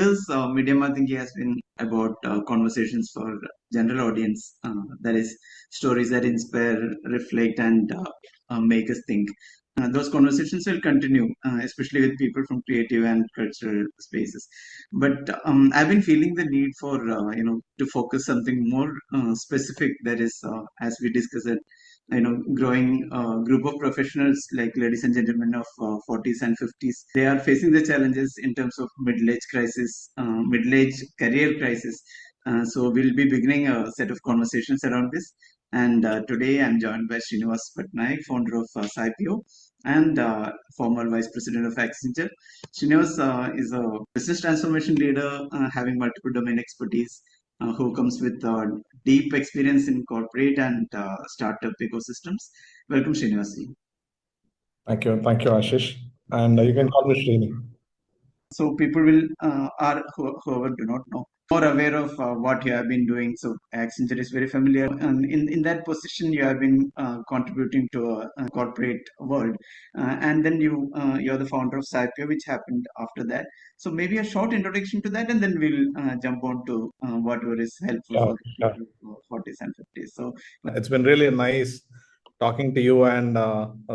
This Media Mathamgi has been about conversations for general audience. That is, stories that inspire, reflect, and make us think. Those conversations will continue, especially with people from creative and cultural spaces. But I've been feeling the need for to focus something more specific. That is, as we discussed, growing group of professionals like ladies and gentlemen of 40s and 50s. They are facing the challenges in terms of middle-age crisis, middle-age career crisis. So we'll be beginning a set of conversations around this. And today I'm joined by Srinivas Patnaik, founder of SIPO and former vice president of Accenture. Srinivas is a business transformation leader having multiple domain expertise who comes with deep experience in corporate and startup ecosystems. Welcome, Srinivas. Thank you, Ashish. And you can call me Srini. So people will whoever do not know more aware of what you have been doing. So Accenture is very familiar, and in that position you have been contributing to a corporate world, and then you're the founder of SIPO, which happened after that. So maybe a short introduction to that, and then we'll jump on to whatever is helpful Yeah, for yeah. people of 40s and 50s. So It's been really nice talking to you and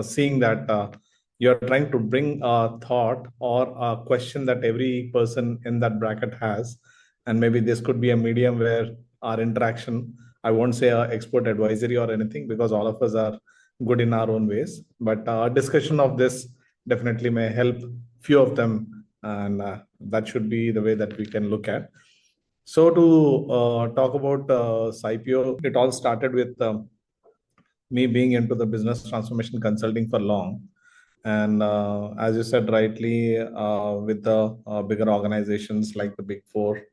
seeing that you're trying to bring a thought or a question that every person in that bracket has. And maybe this could be a medium where our interaction, I won't say a expert advisory or anything because all of us are good in our own ways. But a discussion of this definitely may help few of them. And that should be the way that we can look at. So to talk about SIPO, it all started with me being into the business transformation consulting for long. And as you said rightly, with the bigger organizations like the Big Four,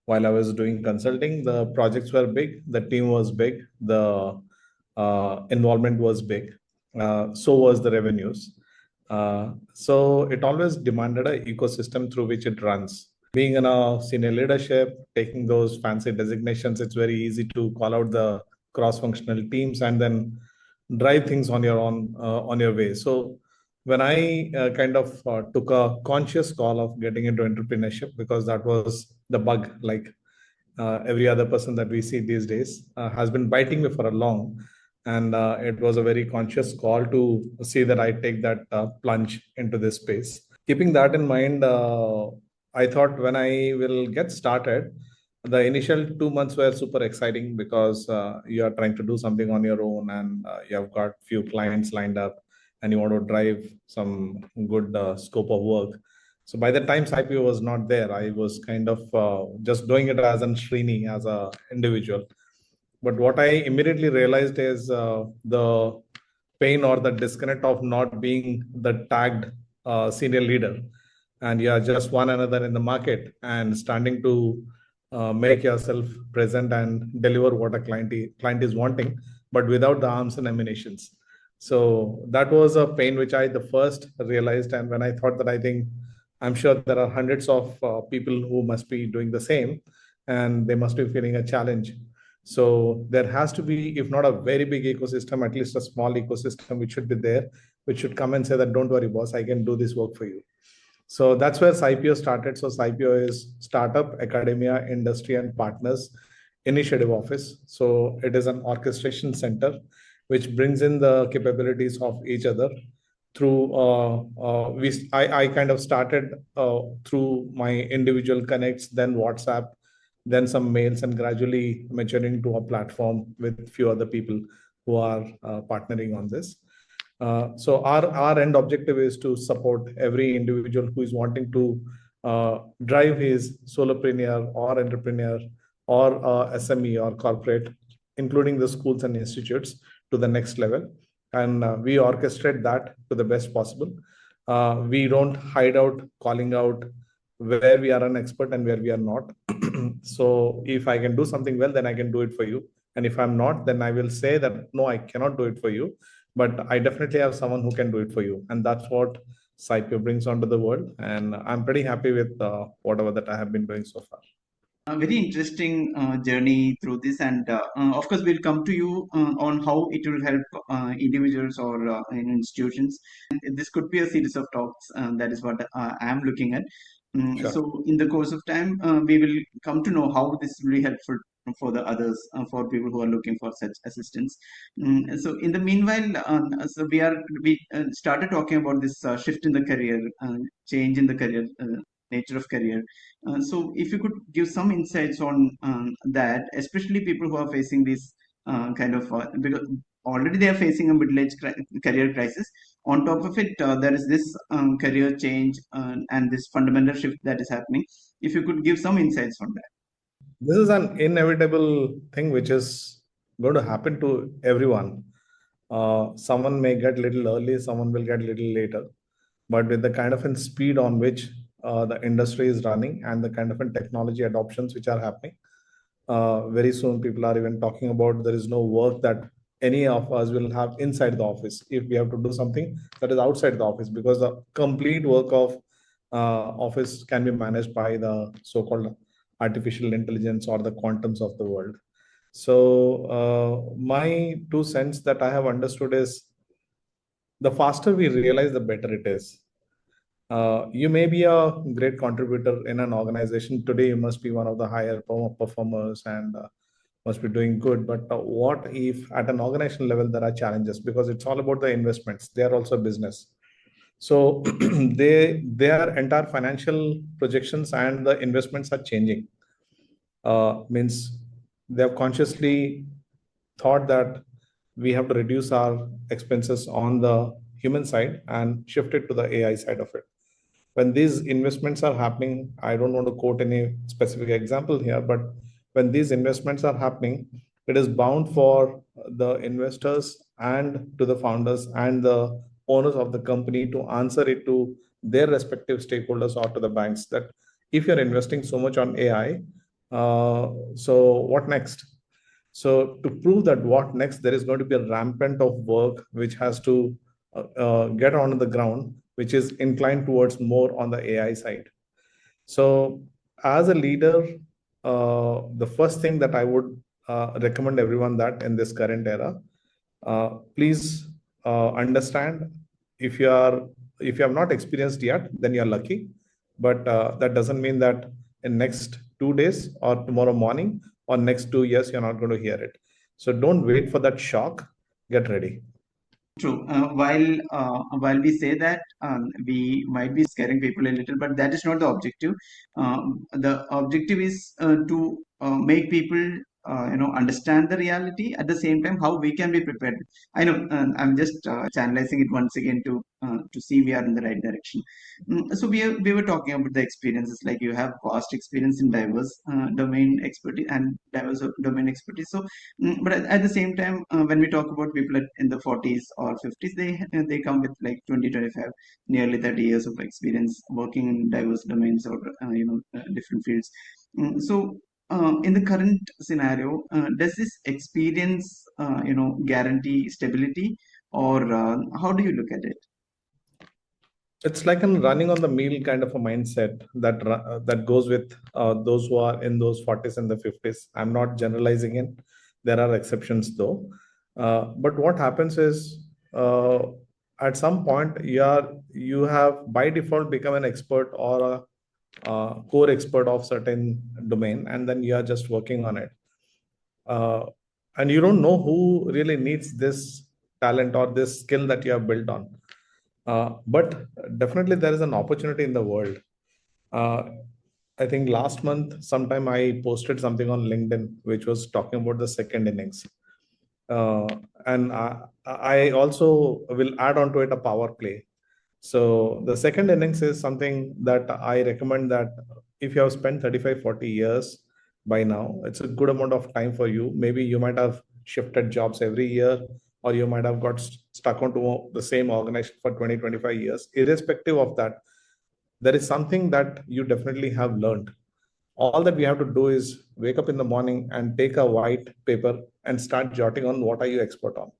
while I was doing consulting, the projects were big, the team was big, the involvement was big, so was the revenues. So it always demanded an ecosystem through which it runs. Being in a senior leadership, taking those fancy designations, it's very easy to call out the cross-functional teams and then drive things on your own on your way. So when I kind of took a conscious call of getting into entrepreneurship, because that was the bug, like every other person that we see these days has been biting me for a long, and it was a very conscious call to see that I take that plunge into this space. Keeping that in mind, I thought when I will get started, the initial 2 months were super exciting because you are trying to do something on your own and you have got few clients lined up and you want to drive some good scope of work. So by the time SIPO was not there, I was kind of just doing it as an Srini, as a individual. But what I immediately realized is the pain or the disconnect of not being the tagged senior leader, and you are just one another in the market and standing to make yourself present and deliver what a client is wanting, but without the arms and ammunitions. So that was a pain which I the first realized, and when I thought that, I think I'm sure there are hundreds of people who must be doing the same, and they must be feeling a challenge. So there has to be, if not a very big ecosystem, at least a small ecosystem which should be there, which should come and say that, don't worry, boss, I can do this work for you. So that's where SIPO started. So SIPO is Startup, Academia, Industry, and Partners Initiative Office. So it is an orchestration center which brings in the capabilities of each other through I kind of started through my individual connects, then WhatsApp, then some mails, and gradually maturing to a platform with few other people who are partnering on this. So our end objective is to support every individual who is wanting to drive his solopreneur or entrepreneur or SME or corporate, including the schools and institutes, to the next level. And we orchestrate that to the best possible. We don't hide out calling out where we are an expert and where we are not. So if I can do something well, then I can do it for you. And if I'm not, then I will say that, no, I cannot do it for you, but I definitely have someone who can do it for you. And that's what SIPO brings onto the world. And I'm pretty happy with whatever that I have been doing so far. A very interesting journey through this, and of course, we'll come to you on how it will help individuals or institutions. And this could be a series of talks. That is what I am looking at. Sure. So in the course of time, we will come to know how this will be helpful for the others, for people who are looking for such assistance. So in the meanwhile, so we started talking about this shift in the career, change in the career, nature of career. So if you could give some insights on that, especially people who are facing this kind of because already they are facing a middle-age career crisis. On top of it, there is this career change and this fundamental shift that is happening. If you could give some insights on that. This is an inevitable thing which is going to happen to everyone. Someone may get little early, someone will get little later. But with the kind of in speed on which the industry is running and the kind of in technology adoptions which are happening, very soon people are even talking about there is no work that any of us will have inside the office if we have to do something that is outside the office, because the complete work of office can be managed by the so-called artificial intelligence or the quantums of the world. So my 2 cents that I have understood is the faster we realize, the better it is. You may be a great contributor in an organization. Today, you must be one of the higher performers and must be doing good. But what if at an organizational level there are challenges? Because it's all about the investments. They are also business. So their entire financial projections and the investments are changing. Means they have consciously thought that we have to reduce our expenses on the human side and shift it to the AI side of it. When these investments are happening, I don't want to quote any specific example here, but when these investments are happening, it is bound for the investors and to the founders and the owners of the company to answer it to their respective stakeholders or to the banks that if you're investing so much on AI, so what next? So to prove that what next, there is going to be a rampant of work which has to get on the ground, which is inclined towards more on the AI side. So as a leader, the first thing that I would recommend everyone that in this current era, please understand if you have not experienced yet, then you're lucky. But that doesn't mean that in next 2 days or tomorrow morning or next 2 years, you're not going to hear it. So don't wait for that shock. Get ready. True. While we say that we might be scaring people a little, but that is not the objective. The objective is to make people understand the reality. At the same time, how we can be prepared. I know I'm just channelizing it once again to see we are in the right direction. So we were talking about the experiences. Like you have vast experience in diverse domain expertise and diverse domain expertise. So but at the same time, when we talk about people in the 40s or 50s, they come with like 20, 25, nearly 30 years of experience working in diverse domains or different fields. So in the current scenario, does this experience guarantee stability, or how do you look at it? It's like a running on the meal kind of a mindset that goes with those who are in those 40s and the 50s. I'm not generalizing it. There are exceptions though. But what happens is at some point you have by default become an expert or a core expert of certain domain, and then you are just working on it. Uh, and you don't know who really needs this talent or this skill that you have built on. But definitely there is an opportunity in the world. Uh, I think last month, sometime I posted something on LinkedIn, which was talking about the second innings. Uh, and I also will add on to it a power play. So the second innings is something that I recommend that if you have spent 35, 40 years by now, it's a good amount of time for you. Maybe you might have shifted jobs every year, or you might have got stuck onto the same organization for 20, 25 years. Irrespective of that, there is something that you definitely have learned. All that we have to do is wake up in the morning and take a white paper and start jotting on what are you expert on.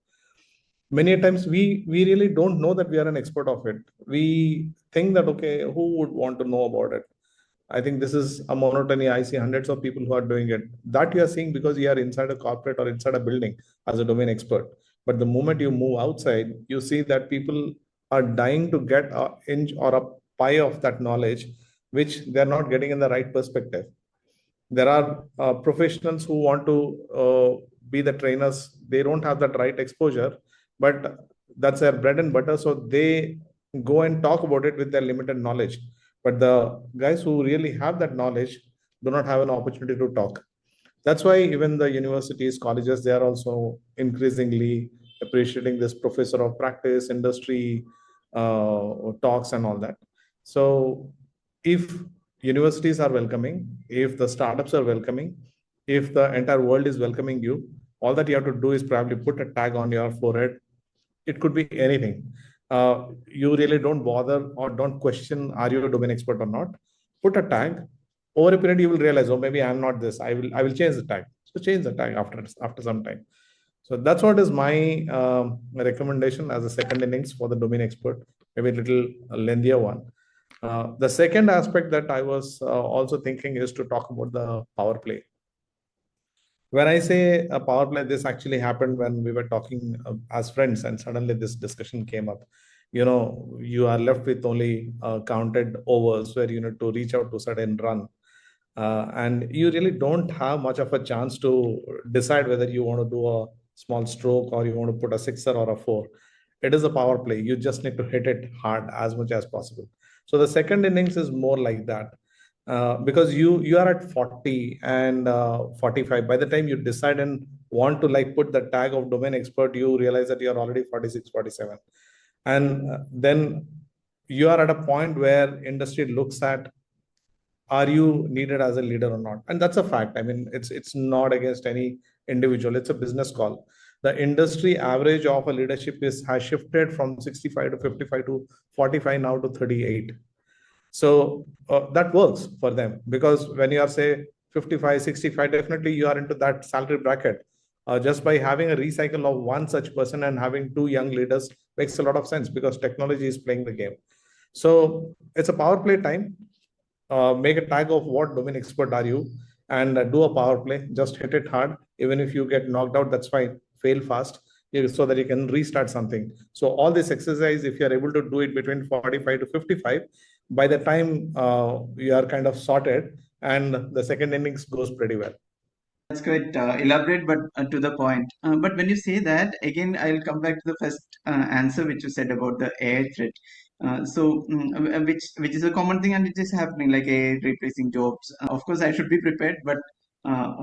Many times we really don't know that we are an expert of it. We think that okay, who would want to know about it? I think this is a monotony. I see hundreds of people who are doing it. That you are seeing because you are inside a corporate or inside a building as a domain expert. But the moment you move outside, you see that people are dying to get an inch or a pie of that knowledge, which they're not getting in the right perspective. There are professionals who want to be the trainers. They don't have that right exposure, but that's their bread and butter. So they go and talk about it with their limited knowledge. But the guys who really have that knowledge do not have an opportunity to talk. That's why even the universities, colleges, they are also increasingly appreciating this professor of practice, industry talks, and all that. So, if universities are welcoming, if the startups are welcoming, if the entire world is welcoming you, all that you have to do is probably put a tag on your forehead. It could be anything. You really don't bother or don't question, are you a domain expert or not? Put a tag. Over a period, you will realize, oh, maybe I'm not this. I will change the tag. So change the tag after some time. So that's what is my recommendation as a second innings for the domain expert, maybe a little lengthier one. The second aspect that I was also thinking is to talk about the power play. When I say a power play, this actually happened when we were talking as friends, and suddenly this discussion came up. You are left with only counted overs where you need to reach out to certain run. And you really don't have much of a chance to decide whether you want to do a small stroke or you want to put a sixer or a four. It is a power play. You just need to hit it hard as much as possible. So the second innings is more like that. Because you are at 40 and 45. By the time you decide and want to like put the tag of domain expert, you realize that you are already 46, 47. And then you are at a point where industry looks at, are you needed as a leader or not? And that's a fact. I mean, it's not against any individual. It's a business call. The industry average of a leadership has shifted from 65 to 55 to 45 now to 38. So that works for them, because when you are say 55, 65, definitely you are into that salary bracket. Just by having a recycle of one such person and having two young leaders makes a lot of sense, because technology is playing the game. So it's a power play time. Make a tag of what domain expert are you, and do a power play. Just hit it hard. Even if you get knocked out, that's fine. Fail fast, so that you can restart something. So all this exercise, if you are able to do it between 45 to 55, by the time you are kind of sorted, and the second innings goes pretty well. That's quite elaborate, but to the point. But when you say that, again, I'll come back to the first answer which you said about the AI threat. Which is a common thing and it is happening, like AI replacing jobs. Of course, I should be prepared, but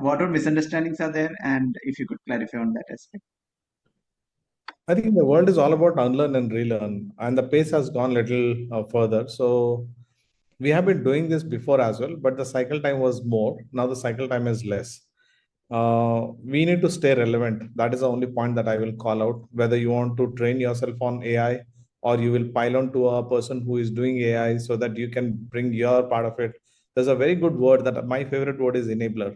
what are misunderstandings are there, and if you could clarify on that aspect. I think the world is all about unlearn and relearn, and the pace has gone little further. So we have been doing this before as well, but the cycle time was more. Now the cycle time is less. We need to stay relevant. That is the only point that I will call out. Whether you want to train yourself on AI, or you will pile on to a person who is doing AI so that you can bring your part of it. There's a very good word that my favorite word is enabler.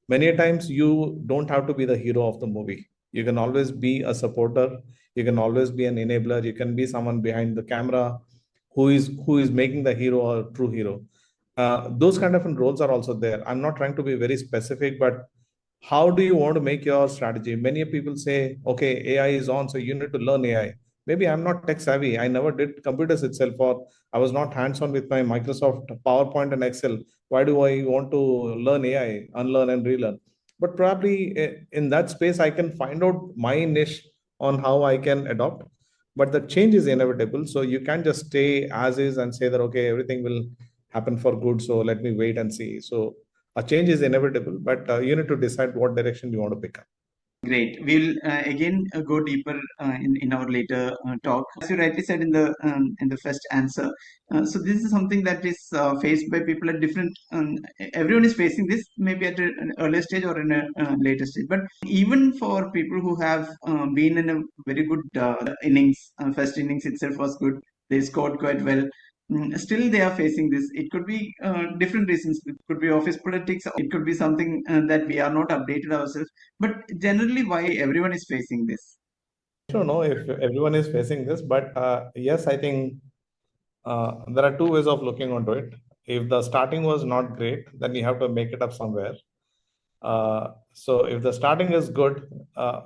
Many times you don't have to be the hero of the movie. You can always be a supporter. You can always be an enabler. You can be someone behind the camera who is making the hero a true hero. Those kind of roles are also there. I'm not trying to be very specific, but how do you want to make your strategy? Many people say, okay, AI is on, so you need to learn AI. Maybe I'm not tech savvy. I never did computers itself, or I was not hands on with my Microsoft PowerPoint and Excel. Why do I want to learn AI, unlearn and relearn? But probably in that space, I can find out my niche on how I can adopt. But the change is inevitable. So you can't just stay as is and say that, okay, everything will happen for good. So let me wait and see. So a change is inevitable, but you need to decide what direction you want to pick up. Great. We'll again go deeper in our later talk. As you rightly said in the first answer, so this is something that is faced by people at different. Everyone is facing this, maybe at an earlier stage or in a later stage. But even for people who have been in a very good innings, first innings itself was good. They scored quite well. Still, they are facing this. It could be different reasons. It could be office politics. It could be something that we are not updated ourselves. But generally, why everyone is facing this? I don't know if everyone is facing this, but yes, I think there are two ways of looking onto it. If the starting was not great, then you have to make it up somewhere. So if the starting is good,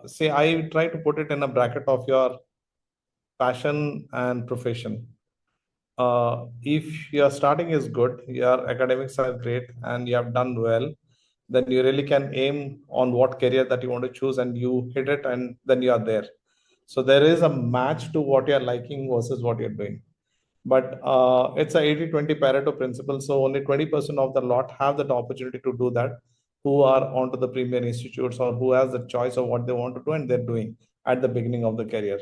say I try to put it in a bracket of your passion and profession. if your starting is good, your academics are great, and you have done well, then you really can aim on what career that you want to choose, and you hit it, and then you are there. So there is a match to what you're liking versus what you're doing. But it's a 80-20 Pareto principle. So only 20% of the lot have that opportunity to do that, who are onto the premier institutes or who has the choice of what they want to do and they're doing at the beginning of the career.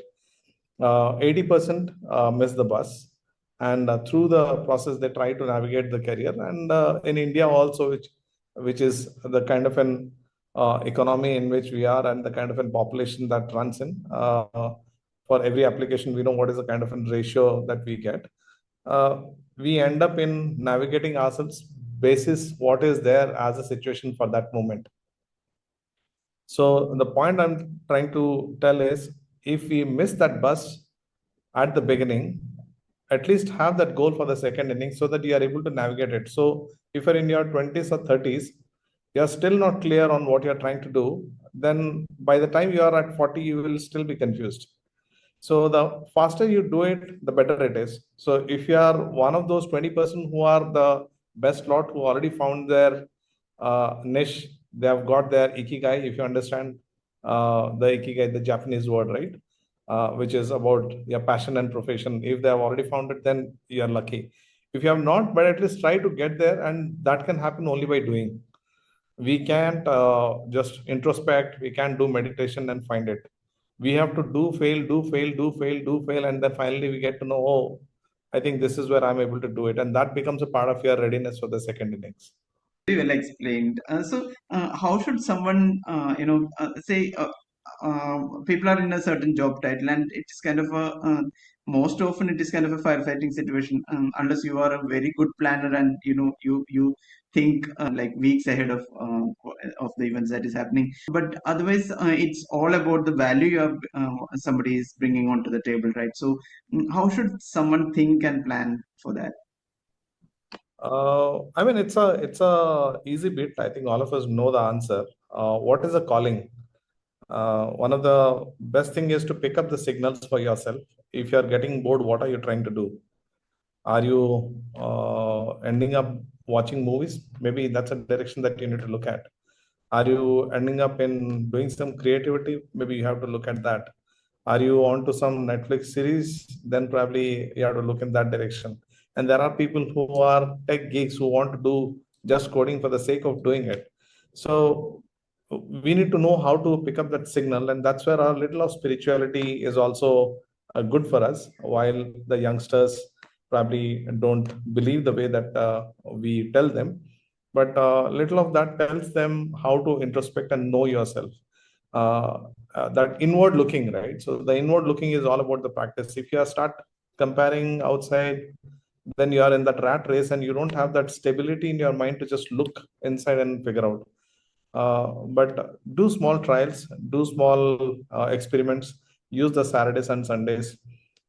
80% miss the bus, and through the process they try to navigate the career. And in India also, which is the kind of an economy in which we are, and the kind of a population that runs in, for every application we know what is the kind of a ratio that we get. uh, we end up in navigating ourselves basis what is there as a situation for that moment. So the point I'm trying to tell is, if we miss that bus at the beginning, at least have that goal for the second inning so that you are able to navigate it. So if you're in your 20s or 30s, you're still not clear on what you're trying to do, then by the time you are at 40, you will still be confused. So the faster you do it, the better it is. So if you are one of those 20% who are the best lot, who already found their niche, they have got their ikigai, if you understand the ikigai, the Japanese word, right? Which is about your passion and profession. If they have already found it, then you are lucky. If you have not, but at least try to get there, and that can happen only by doing. We can't just introspect, we can't do meditation and find it. We have to do, fail, do, fail, do, fail, do, fail, and then finally we get to know, oh, I think this is where I'm able to do it. And that becomes a part of your readiness for the second innings. Very well explained. How should someone, say, people are in a certain job title, and it's kind of a, most often it is kind of a firefighting situation, unless you are a very good planner and you think like weeks ahead of the events that is happening. But otherwise, it's all about the value you have, somebody is bringing onto the table, right? So, how should someone think and plan for that? I mean, it's a easy bit. I think all of us know the answer. What is a calling? One of the best thing is to pick up the signals for yourself. If you're getting bored, what are you trying to do? Are you ending up watching movies? Maybe that's a direction that you need to look at. Are you ending up in doing some creativity? Maybe you have to look at that. Are you on to some Netflix series? Then probably you have to look in that direction. And there are people who are tech geeks who want to do just coding for the sake of doing it. So we need to know how to pick up that signal, and that's where a little of spirituality is also good for us. While the youngsters probably don't believe the way that we tell them, but little of that tells them how to introspect and know yourself. uh, that inward looking, right? So the inward looking is all about the practice. If you start comparing outside, then you are in that rat race, and you don't have that stability in your mind to just look inside and figure out. But do small trials, do small experiments, use the Saturdays and Sundays.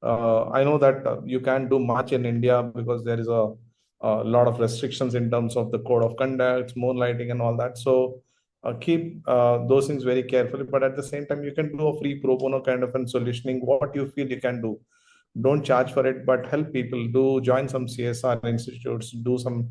I know that you can't do much in India because there is a lot of restrictions in terms of the code of conduct, moonlighting, and all that. So keep those things very carefully. But at the same time, you can do a free pro bono kind of a solutioning, what you feel you can do. Don't charge for it, but help people. Do join some CSR institutes, do some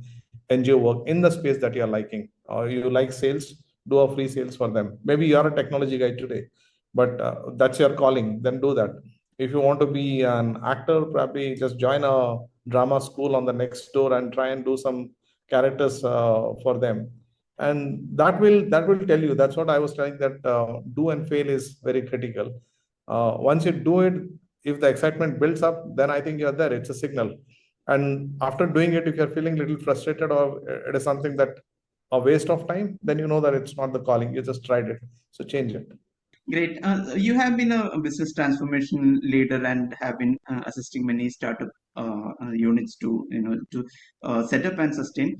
NGO work in the space that you're liking. Or you like sales, do a free sales for them. Maybe you're a technology guy today, but that's your calling, then do that. If you want to be an actor, probably just join a drama school on the next door and try and do some characters for them. And that will tell you. That's what I was telling, that do and fail is very critical. Once you do it, if the excitement builds up, then I think you're there. It's a signal. And after doing it, if you're feeling a little frustrated, or it is something that a waste of time, then you know that it's not the calling. You just tried it. So change it. Great. You have been a business transformation leader and have been assisting many startup units to set up and sustain.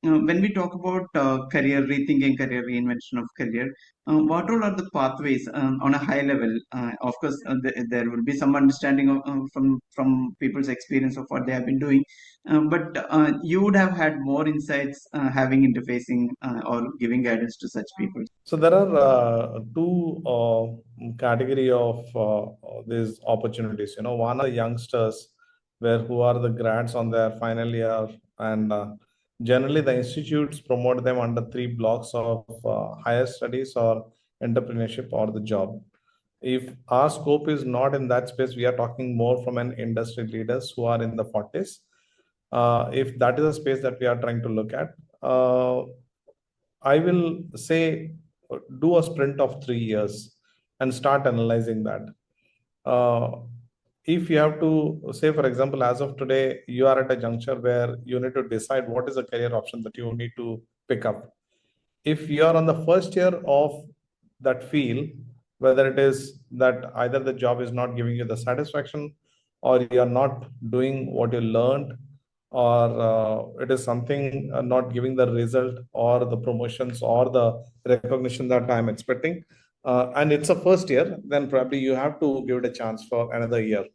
When we talk about career rethinking, career reinvention of career, what all are the pathways on a high level? Of course, there will be some understanding from people's experience of what they have been doing, but you would have had more insights having interfacing or giving guidance to such people. So there are two category of these opportunities. One are the youngsters where who are the grads on their final year, and generally the institutes promote them under three blocks of higher studies or entrepreneurship or the job. If our scope is not in that space, we are talking more from an industry leaders who are in the 40s. If that is a space that we are trying to look at, I will say do a sprint of 3 years and start analyzing that. Uh, if you have to say, for example, as of today, you are at a juncture where you need to decide what is the career option that you need to pick up. If you are on the first year of that field, whether it is that either the job is not giving you the satisfaction, or you are not doing what you learned, or it is something not giving the result or the promotions or the recognition that I'm expecting, and it's a first year, then probably you have to give it a chance for another year,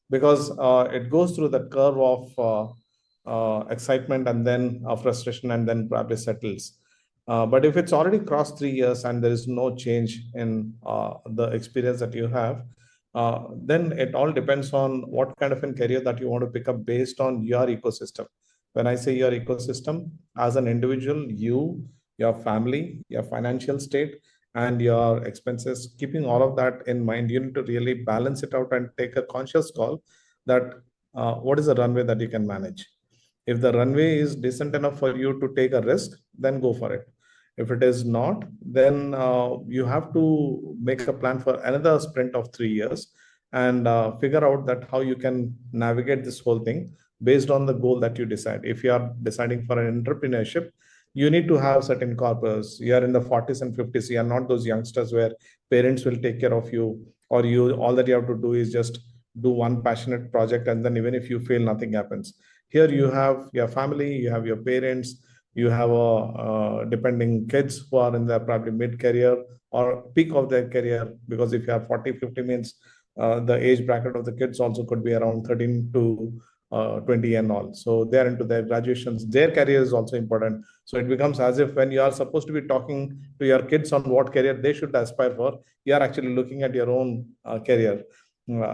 because it goes through that curve of excitement and then frustration and then probably settles. But if it's already crossed 3 years and there is no change in the experience that you have, then it all depends on what kind of a career that you want to pick up based on your ecosystem. When I say your ecosystem, as an individual, you, your family, your financial state, and your expenses, keeping all of that in mind, you need to really balance it out and take a conscious call that what is the runway that you can manage. If the runway is decent enough for you to take a risk, then go for it. If it is not, then you have to make a plan for another sprint of 3 years and figure out that how you can navigate this whole thing based on the goal that you decide. If you are deciding for an entrepreneurship, you need to have certain corpus. You are in the 40s and 50s. You are not those youngsters where parents will take care of you, or you all that you have to do is just do one passionate project, and then even if you fail, nothing happens. Here you have your family, you have your parents, you have a depending kids who are in their probably mid career or peak of their career, because if you have 40 50 means the age bracket of the kids also could be around 13 to 20 and all. So they're into their graduations, their career is also important. So it becomes as if when you are supposed to be talking to your kids on what career they should aspire for, you are actually looking at your own career.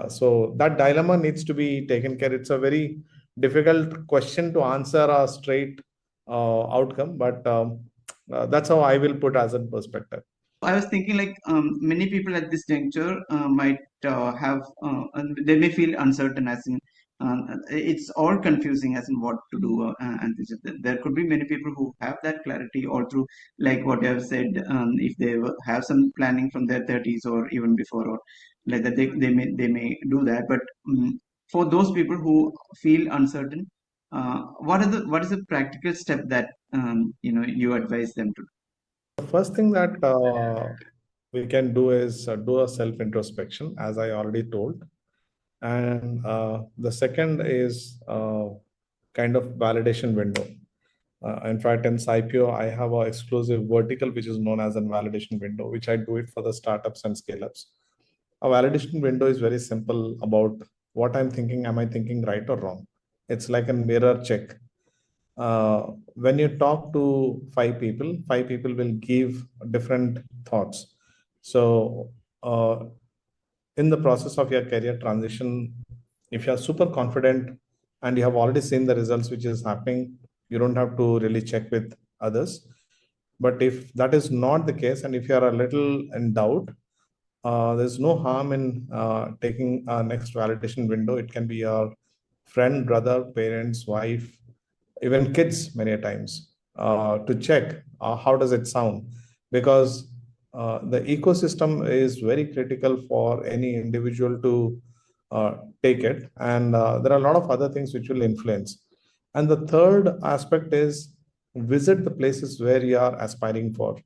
So that dilemma needs to be taken care. It's a very difficult question to answer a straight outcome, but that's how I will put as a perspective. I was thinking like many people at this juncture might have they may feel uncertain as in it's all confusing as in what to do and there could be many people who have that clarity all through, like what you have said, if they have some planning from their 30s or even before, or like that they may do that, but for those people who feel uncertain, what is the practical step that you advise them to The first thing that we can do is do a self introspection, as I already told. And the second is kind of validation window. In fact, in SciPO, I have an exclusive vertical which is known as a validation window, which I do it for the startups and scale ups. A validation window is very simple about what I'm thinking. Am I thinking right or wrong? It's like a mirror check. When you talk to five people will give different thoughts. So, in the process of your career transition, if you are super confident and you have already seen the results which is happening, you don't have to really check with others. But if that is not the case, and if you are a little in doubt, there's no harm in taking a next validation window. It can be your friend, brother, parents, wife, even kids many a times, to check how does it sound, because the ecosystem is very critical for any individual to take it, and there are a lot of other things which will influence. And the third aspect is visit the places where you are aspiring for.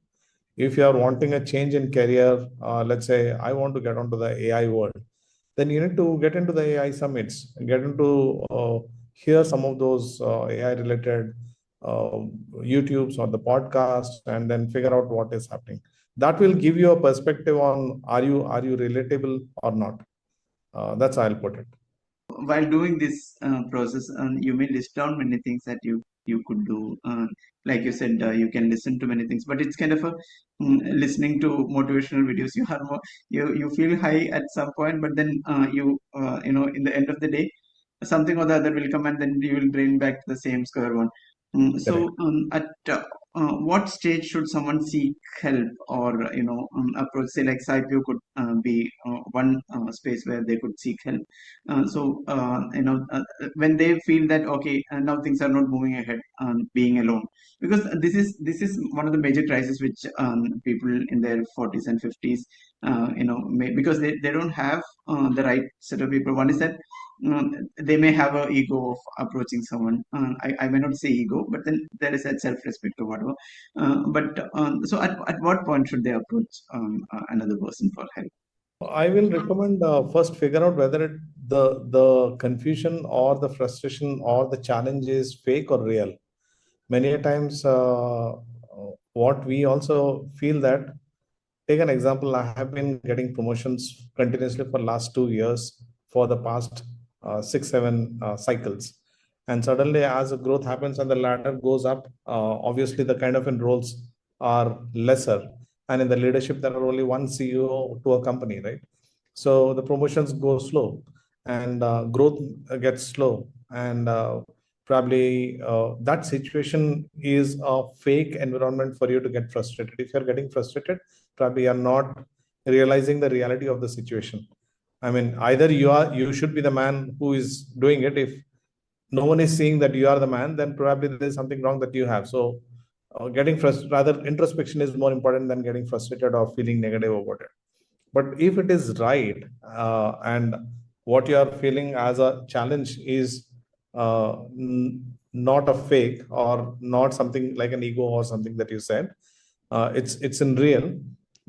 If you are wanting a change in career, let's say I want to get onto the AI world, then you need to get into the AI summits, get into hear some of those AI related uh, YouTubes or the podcasts, and then figure out what is happening. That will give you a perspective on are you relatable or not. That's how I'll put it. while doing this process, you may list down many things that you could do. Like you said, you can listen to many things, but it's kind of a listening to motivational videos. You are more, you feel high at some point, but then in the end of the day, something or the other will come, and then you will bring back to the same square one. Correct. So, at what stage should someone seek help, or approach? Say, like SIPO could be one space where they could seek help. When they feel that okay, now things are not moving ahead, being alone, because this is one of the major crises which people in their 40s and 50s, because they don't have the right set of people. One is that they may have a ego of approaching someone. I may not say ego, but then there is that self-respect or whatever. So at what point should they approach another person for help? I will recommend first figure out whether the confusion or the frustration or the challenge is fake or real. Many a times, what we also feel that, take an example, I have been getting promotions continuously for last 2 years for the past 6, 7 cycles. And suddenly, as the growth happens and the ladder goes up, obviously the kind of roles are lesser. And in the leadership, there are only one CEO to a company, right? So the promotions go slow and growth gets slow. And probably that situation is a fake environment for you to get frustrated. If you're getting frustrated, probably you're not realizing the reality of the situation. I mean, either you should be the man who is doing it. If no one is seeing that you are the man, then probably there's something wrong that you have. So getting frustrated, rather introspection is more important than getting frustrated or feeling negative about it. But if it is right, and what you are feeling as a challenge is not a fake or not something like an ego or something that you said, it's in real,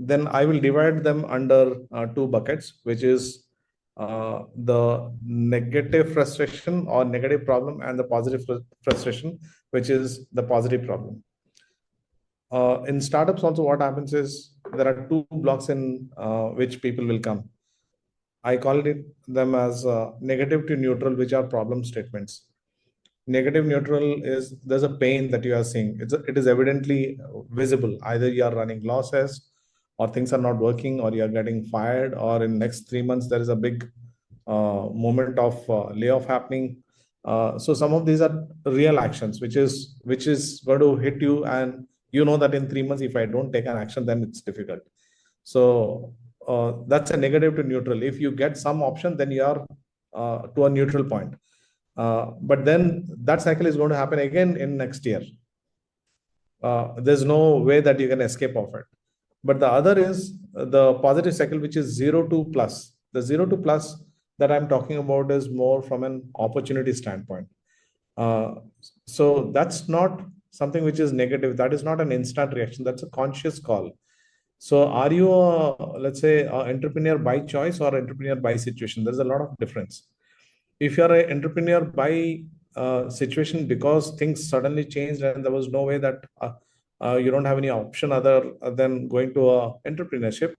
then I will divide them under two buckets, which is the negative frustration or negative problem, and the positive frustration, which is the positive problem. In startups also, what happens is there are two blocks in which people will come. I call it them as negative to neutral, which are problem statements. Negative neutral is there's a pain that you are seeing. It is evidently visible. Either you are running losses, or things are not working, or you are getting fired, or in next 3 months there is a big moment of layoff happening. So some of these are real actions, which is going to hit you, and you know that in 3 months, if I don't take an action, then it's difficult. So that's a negative to neutral. If you get some option, then you are to a neutral point. But then that cycle is going to happen again in next year. There's no way that you can escape of it. But the other is the positive cycle, which is 0 to plus. The 0 to plus that I'm talking about is more from an opportunity standpoint. Uh, so that's not something which is negative. That is not an instant reaction. That's a conscious call. So are you let's say, entrepreneur by choice or entrepreneur by situation? There's a lot of difference. If you're an entrepreneur by situation because things suddenly changed and there was no way that you don't have any option other than going to entrepreneurship,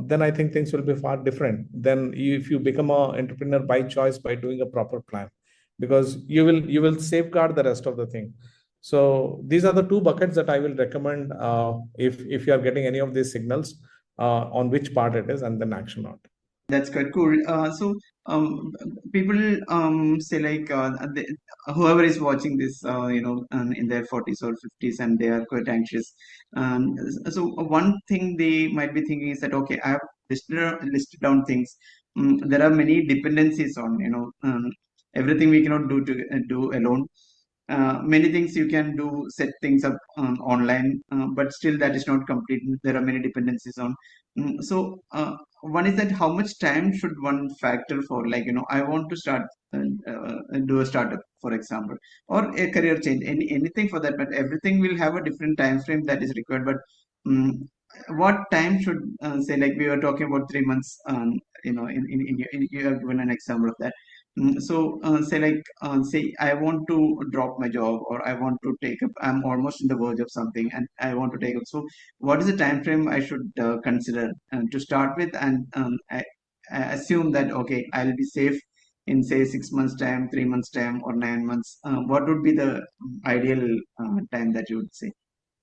then I think things will be far different than if you become an entrepreneur by choice by doing a proper plan, because you will safeguard the rest of the thing. So these are the two buckets that I will recommend, if you are getting any of these signals, on which part it is, and then action on it. That's quite cool. People say like whoever is watching this, in their 40s or 50s, and they are quite anxious. So one thing they might be thinking is that okay, I have listed down things. There are many dependencies on everything we cannot do alone. Many things you can do, set things up online, but still that is not complete. There are many dependencies on. One is that how much time should one factor for, like, I want to start do a startup, for example, or a career change, anything for that, but everything will have a different time frame that is required. But what time should, say, like we were talking about 3 months, you have given an example of that. Say like, say I want to drop my job, or I want to take up. I'm almost in the verge of something, and I want to take up. So, what is the time frame I should consider to start with, and I assume that okay, I'll be safe in say 6 months time, 3 months time, or 9 months. What would be the ideal time that you would say?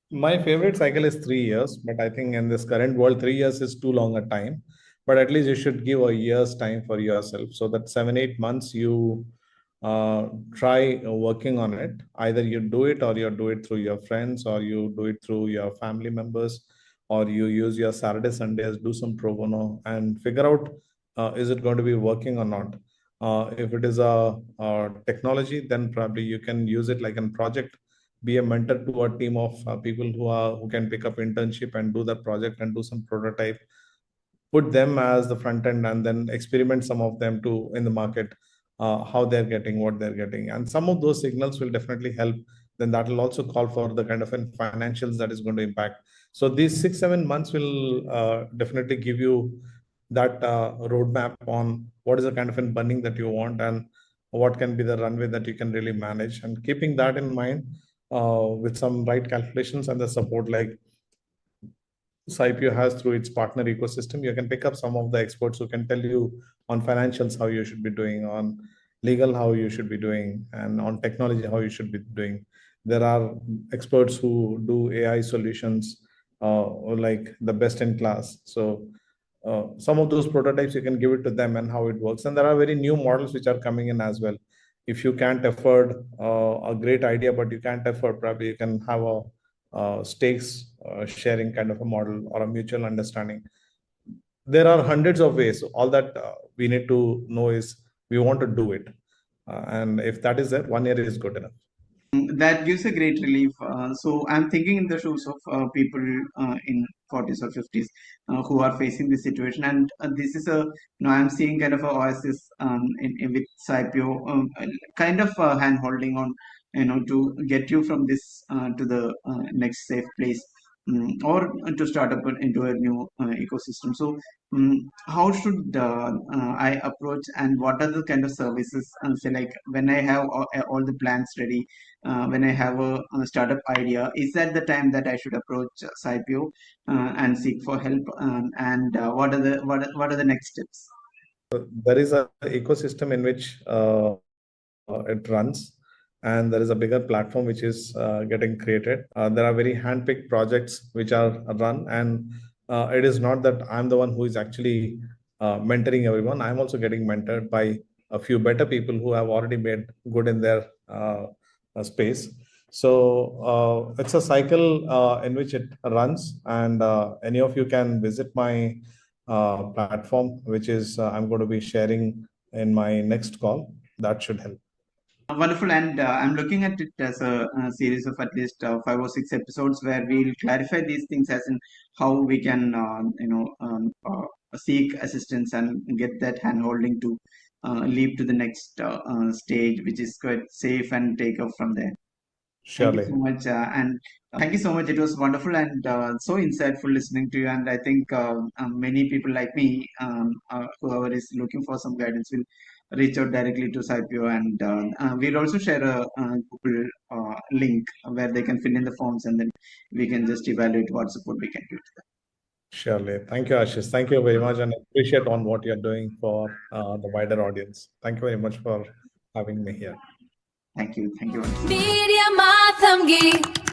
My favorite cycle is 3 years, but I think in this current world, 3 years is too long a time. but at least you should give a year's time for yourself, so that 7-8 months you try working on it. Either you do it, or you do it through your friends, or you do it through your family members, or you use your Saturday Sundays, do some pro bono and figure out, is it going to be working or not. If it is a technology, then probably you can use it like a project. Be a mentor to a team of people who can pick up internship and do that project and do some prototype, put them as the front end, and then experiment some of them to in the market, how they're getting, what they're getting, and some of those signals will definitely help. Then that will also call for the kind of financials that is going to impact. So these 6-7 months will definitely give you that roadmap on what is the kind of burning that you want, and what can be the runway that you can really manage. And keeping that in mind, with some right calculations and the support like SIPO has through its partner ecosystem, you can pick up some of the experts who can tell you on financials how you should be doing, on legal how you should be doing, and on technology how you should be doing. There are experts who do AI solutions, like the best in class. So some of those prototypes you can give it to them and how it works. And there are very new models which are coming in as well. If you can't afford a great idea, but you can't afford, probably you can have a stakes sharing kind of a model or a mutual understanding. There are hundreds of ways. All that we need to know is we want to do it. And if that is there, 1 year is good enough. That gives a great relief. So I'm thinking in the shoes of people in 40s or 50s who are facing this situation, and this is a I'm seeing kind of a oasis with SIPO, kind of hand holding on, to get you from this to the next safe place. Or to start up into a new ecosystem. So, how should I approach, and what are the kind of services? Say, like when I have all the plans ready, when I have a startup idea, is that the time that I should approach SIPO and seek for help? And what are the next steps? There is a ecosystem in which it runs, and there is a bigger platform which is getting created. There are very handpicked projects which are run, and it is not that I'm the one who is actually mentoring everyone. I'm also getting mentored by a few better people who have already made good in their space. So it's a cycle in which it runs, and any of you can visit my platform, which is I'm going to be sharing in my next call. That should help. Wonderful, and I'm looking at it as a series of at least 5 or 6 episodes where we'll clarify these things, as in how we can, seek assistance and get that hand holding to leap to the next stage, which is quite safe, and take off from there. Thank you Surely. so much, and thank you so much. It was wonderful and so insightful listening to you. And I think many people like me, whoever is looking for some guidance, will reach out directly to SIPO, and we'll also share a Google link where they can fill in the forms, and then we can just evaluate what support we can give to them. Surely. Thank you, Ashish. Thank you very much, and I appreciate on what you're doing for the wider audience. Thank you very much for having me here. Thank you. Thank you. Media Mathamgi.